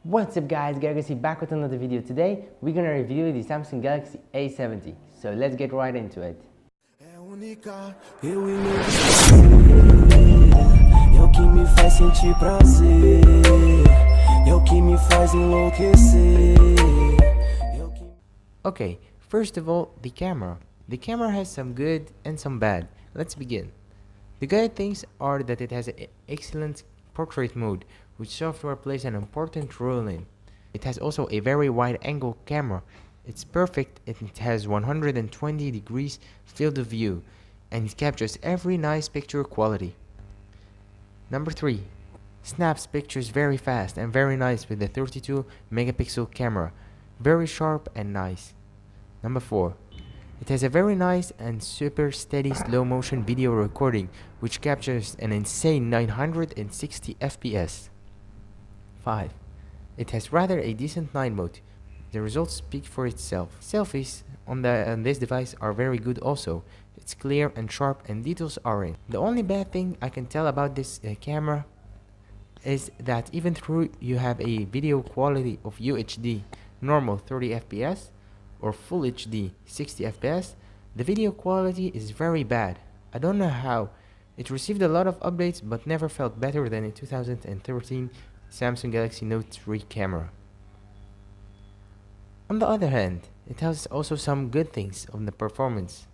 What's up guys, Gerges here back with another video. Today we're gonna review the Samsung Galaxy A70. So let's get right into it. Okay, first of all, the camera. The camera has some good and some bad. Let's begin. The good things are that it has an excellent portrait mode, which software plays an important role in. It has also a very wide angle camera. It's perfect and it has 120 degrees field of view and it captures every nice picture quality. Number 3. Snaps pictures very fast and very nice with the 32 megapixel camera. Very sharp and nice. Number 4. It has a very nice and super steady slow motion video recording which captures an insane 960 FPS. 5. It has rather a decent night mode. The results speak for itself. Selfies on this device are very good also. It's clear and sharp and details are in. The only bad thing I can tell about this camera is that even though you have a video quality of UHD normal 30 FPS or Full HD 60 FPS, the video quality is very bad. I don't know how. It received a lot of updates but never felt better than in 2013 Samsung Galaxy Note 3 camera. On the other hand, it has also some good things on the performance,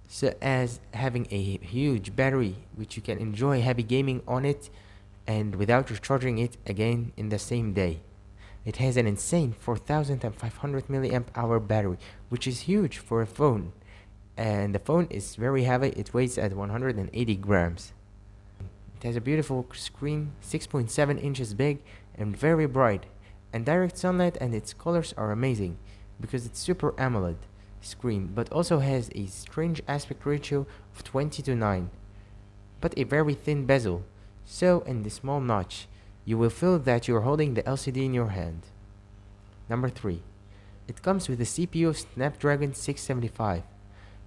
such as having a huge battery which you can enjoy heavy gaming on it and without recharging it again in the same day. It has an insane 4500 mAh battery, which is huge for a phone, and the phone is very heavy. It weighs at 180 grams. It has a beautiful screen, 6.7 inches big and very bright, and direct sunlight and its colors are amazing because it's Super AMOLED screen, but also has a strange aspect ratio of 20:9, but a very thin bezel, so in the small notch you will feel that you're holding the LCD in your hand. Number 3. It comes with a CPU of Snapdragon 675.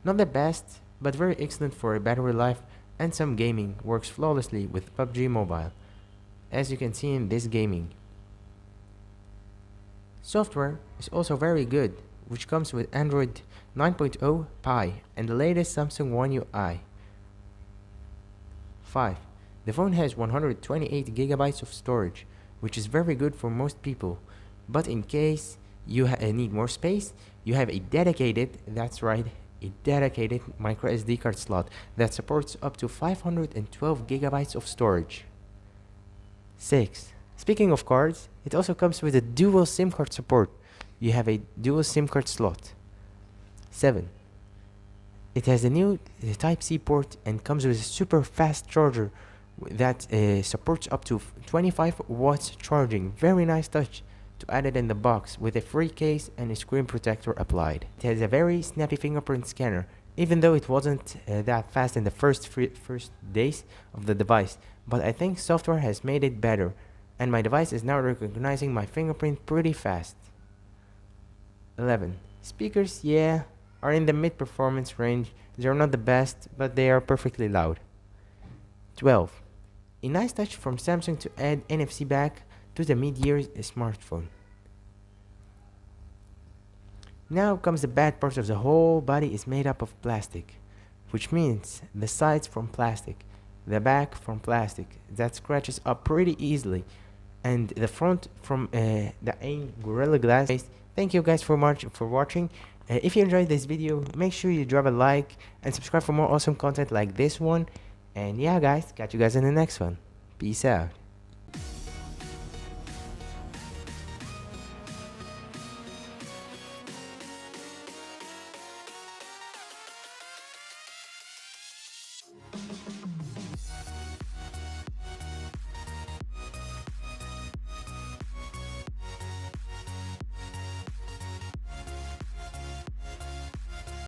Not the best, but very excellent for a battery life and some gaming. Works flawlessly with PUBG Mobile, as you can see in this gaming. Software is also very good, which comes with Android 9.0 Pie and the latest Samsung One UI. 5. The phone has 128 GB of storage, which is very good for most people, but in case you need more space, you have a dedicated, that's right, a dedicated micro SD card slot that supports up to 512 GB of storage. 6. Speaking of cards, it also comes with a dual SIM card support. You have a dual SIM card slot. 7. It has a new Type-C port and comes with a super fast charger that supports up to 25 watts charging. Very nice touch to add it in the box with a free case and a screen protector applied. It has a very snappy fingerprint scanner, even though it wasn't that fast in the first days of the device, but I think software has made it better and my device is now recognizing my fingerprint pretty fast. 11. Speakers, yeah, are in the mid-performance range. They are not the best, but they are perfectly loud. 12. A nice touch from Samsung to add NFC back to the mid-year smartphone. Now comes the bad part of the whole body is made up of plastic, which means the sides from plastic, the back from plastic, that scratches up pretty easily, and the front from the Gorilla Glass. Thank you guys for watching. If you enjoyed this video, make sure you drop a like and subscribe for more awesome content like this one. And yeah guys, catch you guys in the next one. Peace out.